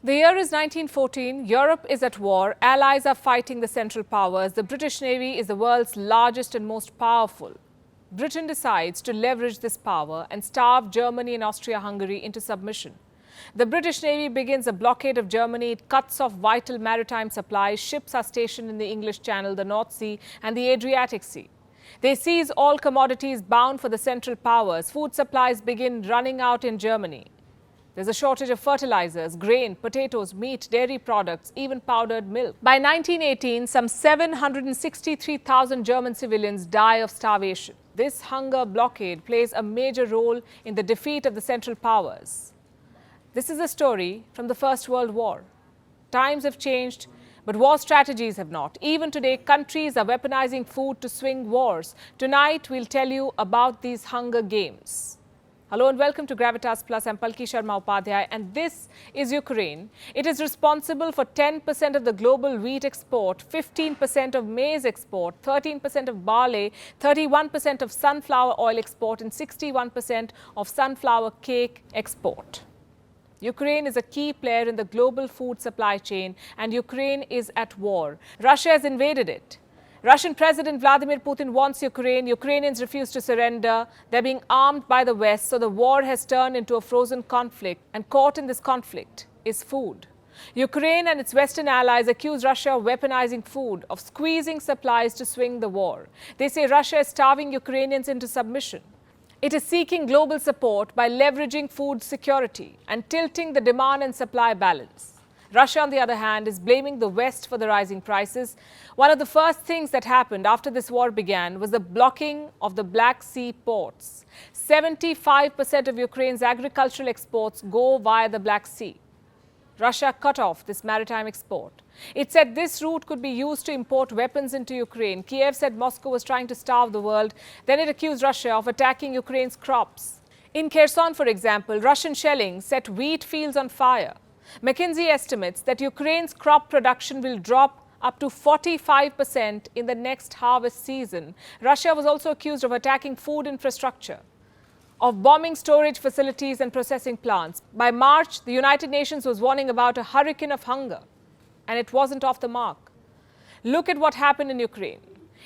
The year is 1914, Europe is at war, allies are fighting the Central Powers, the British Navy is the world's largest and most powerful. Britain decides to leverage this power and starve Germany and Austria-Hungary into submission. The British Navy begins a blockade of Germany, it cuts off vital maritime supplies, ships are stationed in the English Channel, the North Sea and the Adriatic Sea. They seize all commodities bound for the Central Powers, food supplies begin running out in Germany. There's a shortage of fertilizers, grain, potatoes, meat, dairy products, even powdered milk. By 1918, some 763,000 German civilians die of starvation. This hunger blockade plays a major role in the defeat of the Central Powers. This is a story from the First World War. Times have changed, but war strategies have not. Even today, countries are weaponizing food to swing wars. Tonight, we'll tell you about these hunger games. Hello and welcome to Gravitas Plus. I'm Palki, Sharma, Upadhyay, and this is Ukraine. It is responsible for 10% of the global wheat export, 15% of maize export, 13% of barley, 31% of sunflower oil export, and 61% of sunflower cake export. Ukraine is a key player in the global food supply chain, and Ukraine is at war. Russia has invaded it. Russian President Vladimir Putin wants Ukraine. Ukrainians refuse to surrender. They're being armed by the West, so the war has turned into a frozen conflict. And caught in this conflict is food. Ukraine and its Western allies accuse Russia of weaponizing food, of squeezing supplies to swing the war. They say Russia is starving Ukrainians into submission. It is seeking global support by leveraging food security and tilting the demand and supply balance. Russia, on the other hand, is blaming the West for the rising prices. One of the first things that happened after this war began was the blocking of the Black Sea ports. 75% of Ukraine's agricultural exports go via the Black Sea. Russia cut off this maritime export. It said this route could be used to import weapons into Ukraine. Kiev said Moscow was trying to starve the world. Then it accused Russia of attacking Ukraine's crops. In Kherson, for example, Russian shelling set wheat fields on fire. McKinsey estimates that Ukraine's crop production will drop up to 45% in the next harvest season. Russia was also accused of attacking food infrastructure, of bombing storage facilities and processing plants. By March, the United Nations was warning about a hurricane of hunger, and it wasn't off the mark. Look at what happened in Ukraine.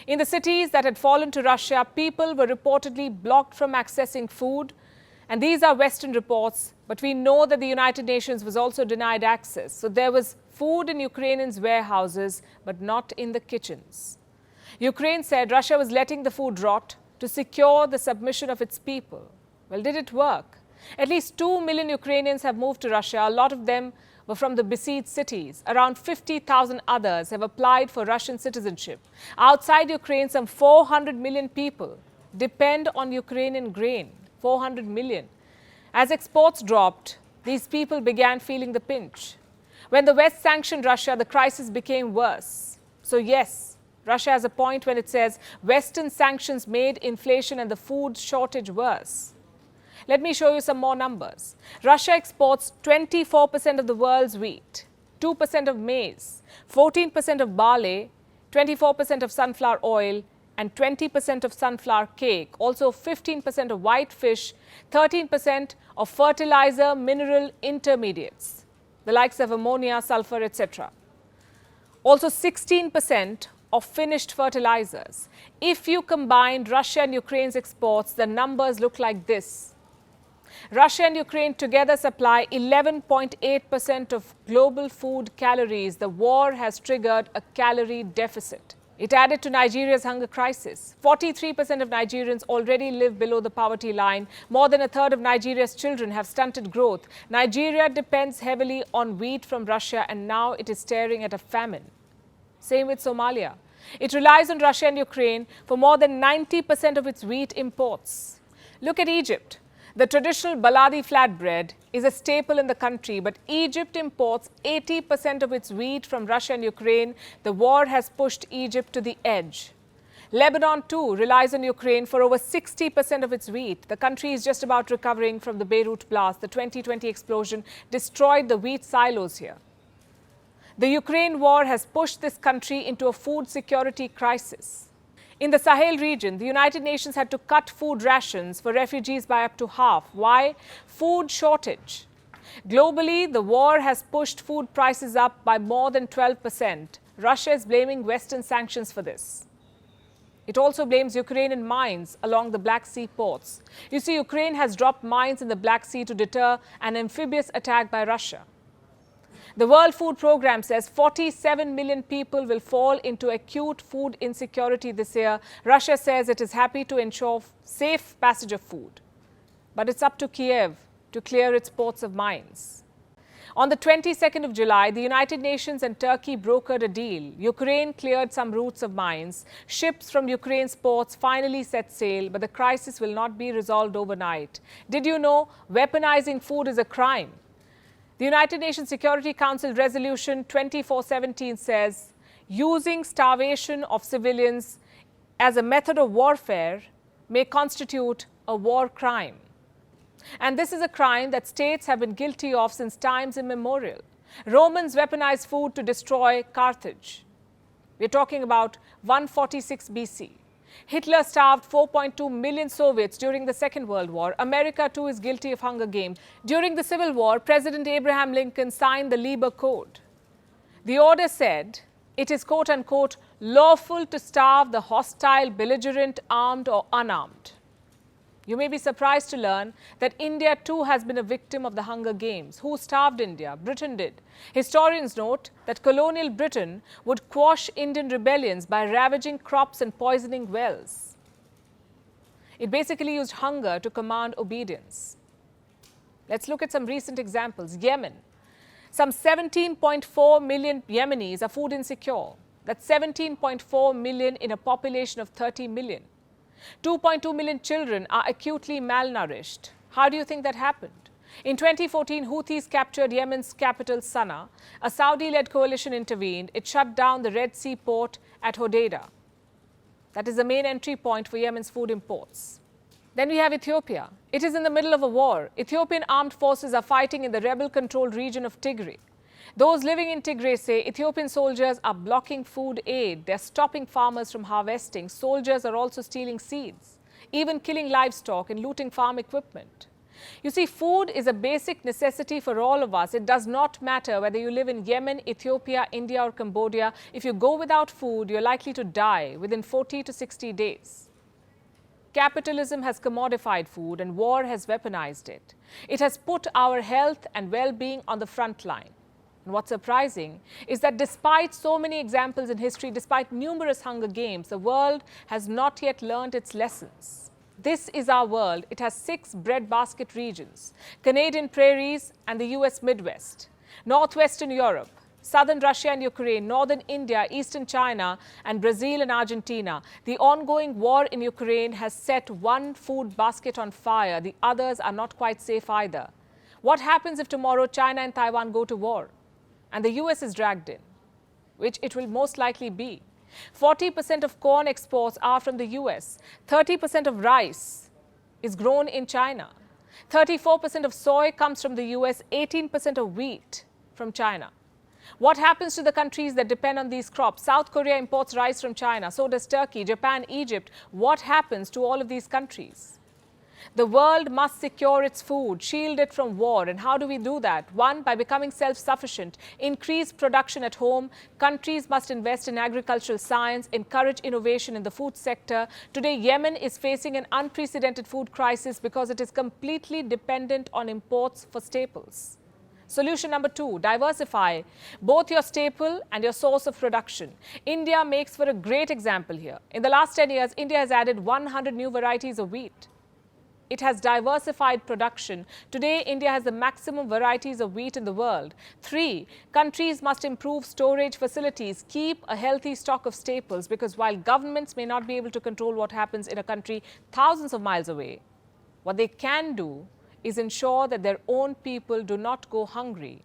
In the cities that had fallen to Russia, people were reportedly blocked from accessing food. And these are Western reports, but we know that the United Nations was also denied access. So there was food in Ukrainians' warehouses, but not in the kitchens. Ukraine said Russia was letting the food rot to secure the submission of its people. Well, did it work? At least 2 million Ukrainians have moved to Russia. A lot of them were from the besieged cities. Around 50,000 others have applied for Russian citizenship. Outside Ukraine, some 400 million people depend on Ukrainian grain. 400 million. As exports dropped, these people began feeling the pinch. When the West sanctioned Russia, the crisis became worse. So yes, Russia has a point when it says Western sanctions made inflation and the food shortage worse. Let me show you some more numbers. Russia exports 24% of the world's wheat, 2% of maize, 14% of barley, 24% of sunflower oil, and 20% of sunflower cake, also 15% of white fish, 13% of fertilizer mineral intermediates, the likes of ammonia, sulfur, etc. Also 16% of finished fertilizers. If you combine Russia and Ukraine's exports, the numbers look like this. Russia and Ukraine together supply 11.8% of global food calories. The war has triggered a calorie deficit. It added to Nigeria's hunger crisis. 43% of Nigerians already live below the poverty line. More than a third of Nigeria's children have stunted growth. Nigeria depends heavily on wheat from Russia, and now it is staring at a famine. Same with Somalia. It relies on Russia and Ukraine for more than 90% of its wheat imports. Look at Egypt. The traditional baladi flatbread is a staple in the country, but Egypt imports 80% of its wheat from Russia and Ukraine. The war has pushed Egypt to the edge. Lebanon, too, relies on Ukraine for over 60% of its wheat. The country is just about recovering from the Beirut blast. The 2020 explosion destroyed the wheat silos here. The Ukraine war has pushed this country into a food security crisis. In the Sahel region, the United Nations had to cut food rations for refugees by up to half. Why? Food shortage. Globally, the war has pushed food prices up by more than 12%. Russia is blaming Western sanctions for this. It also blames Ukrainian mines along the Black Sea ports. You see, Ukraine has dropped mines in the Black Sea to deter an amphibious attack by Russia. The World Food Programme says 47 million people will fall into acute food insecurity this year. Russia says it is happy to ensure safe passage of food. But it's up to Kiev to clear its ports of mines. On the 22nd of July, the United Nations and Turkey brokered a deal. Ukraine cleared some routes of mines. Ships from Ukraine's ports finally set sail, but the crisis will not be resolved overnight. Did you know weaponizing food is a crime? The United Nations Security Council Resolution 2417 says using starvation of civilians as a method of warfare may constitute a war crime. And this is a crime that states have been guilty of since times immemorial. Romans weaponized food to destroy Carthage. We're talking about 146 BC. Hitler starved 4.2 million Soviets during the Second World War. America, too, is guilty of hunger games. During the Civil War, President Abraham Lincoln signed the Lieber Code. The order said it is, quote unquote, lawful to starve the hostile, belligerent, armed or unarmed. You may be surprised to learn that India too has been a victim of the Hunger Games. Who starved India? Britain did. Historians note that colonial Britain would quash Indian rebellions by ravaging crops and poisoning wells. It basically used hunger to command obedience. Let's look at some recent examples. Yemen. Some 17.4 million Yemenis are food insecure. That's 17.4 million in a population of 30 million. 2.2 million children are acutely malnourished. How do you think that happened? In 2014, Houthis captured Yemen's capital, Sana'a. A Saudi-led coalition intervened. It shut down the Red Sea port at Hodeidah. That is the main entry point for Yemen's food imports. Then we have Ethiopia. It is in the middle of a war. Ethiopian armed forces are fighting in the rebel-controlled region of Tigray. Those living in Tigray say Ethiopian soldiers are blocking food aid. They're stopping farmers from harvesting. Soldiers are also stealing seeds, even killing livestock and looting farm equipment. You see, food is a basic necessity for all of us. It does not matter whether you live in Yemen, Ethiopia, India or Cambodia. If you go without food, you're likely to die within 40 to 60 days. Capitalism has commodified food and war has weaponized it. It has put our health and well-being on the front line. And what's surprising is that despite so many examples in history, despite numerous Hunger Games, the world has not yet learned its lessons. This is our world. It has 6 breadbasket regions: Canadian prairies and the US Midwest, Northwestern Europe, Southern Russia and Ukraine, Northern India, Eastern China, and Brazil and Argentina. The ongoing war in Ukraine has set one food basket on fire. The others are not quite safe either. What happens if tomorrow China and Taiwan go to war and the US is dragged in, which it will most likely be? 40% of corn exports are from the US. 30% of rice is grown in China. 34% of soy comes from the US. 18% of wheat from China. What happens to the countries that depend on these crops? South Korea imports rice from China. So does Turkey, Japan, Egypt. What happens to all of these countries? The world must secure its food, shield it from war. And how do we do that? 1, by becoming self-sufficient, increase production at home. Countries must invest in agricultural science, encourage innovation in the food sector. Today, Yemen is facing an unprecedented food crisis because it is completely dependent on imports for staples. Solution number 2, diversify both your staple and your source of production. India makes for a great example here. In the last 10 years, India has added 100 new varieties of wheat. It has diversified production. Today, India has the maximum varieties of wheat in the world. 3, countries must improve storage facilities, keep a healthy stock of staples, because while governments may not be able to control what happens in a country thousands of miles away, what they can do is ensure that their own people do not go hungry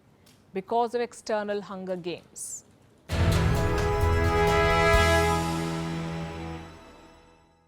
because of external hunger games.